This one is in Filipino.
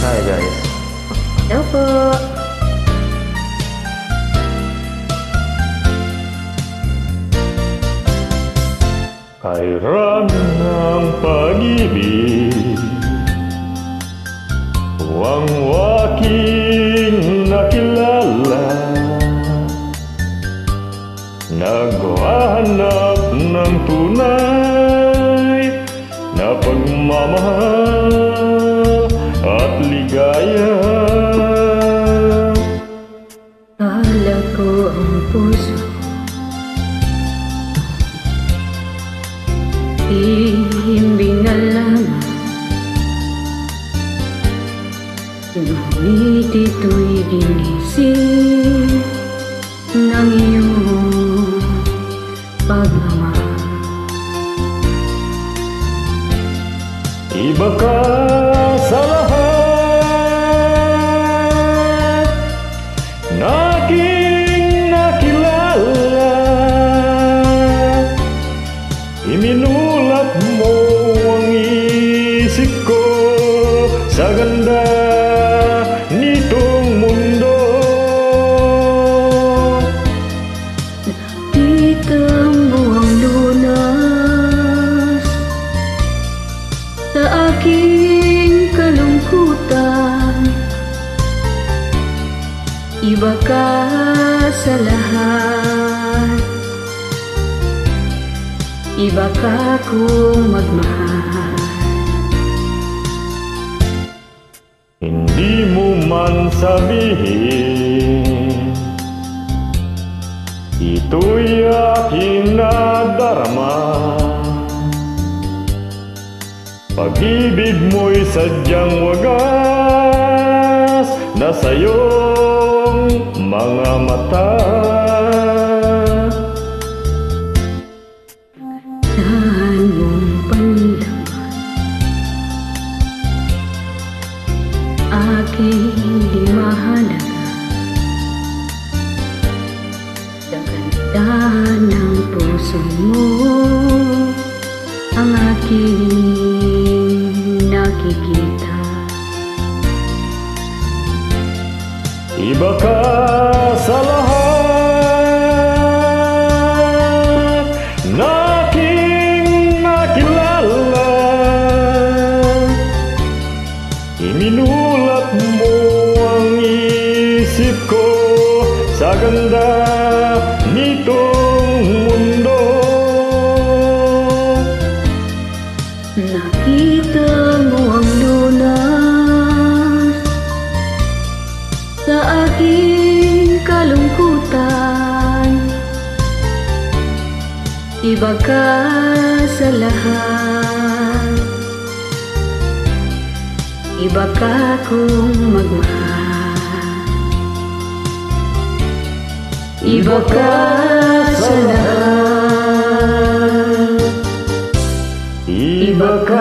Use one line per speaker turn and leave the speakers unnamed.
Hi guys.
Hello po.
Kay rami ng pag-ibig, huwag aking nakilala. Naghahanap ng tunay na pagmamahal at ligaya.
Kala ko ang puso hihimbing na lamang, ngunit ito'y ginising ng iyong pagmamahal.
Iba ka sa lahat na aking nakilala. Iminulat mo ang isip ko sa ganda nitong mundo.
Nakita mo ang lunas sa aking kalungkutan. Iba ka sa lahat, iba ka kong magmahal.
Hindi mo man sabihin, ito'y aking nadarama. Pag-ibig mo'y sadyang wagas na sa'yong mga mata.
Saan mong panlaman aking di mahalaga, sa ganda ng puso mo ang aking nakikita.
Iba ka sa lahat na aking nakilala. Iminulat mo ang isip ko sa ganda nitong mundo.
Nakita mo ang lunas sa aking kalungkutan. Iba ka sa lahat, iba ka kong magmahal. Iba ka sa lahat, iba ka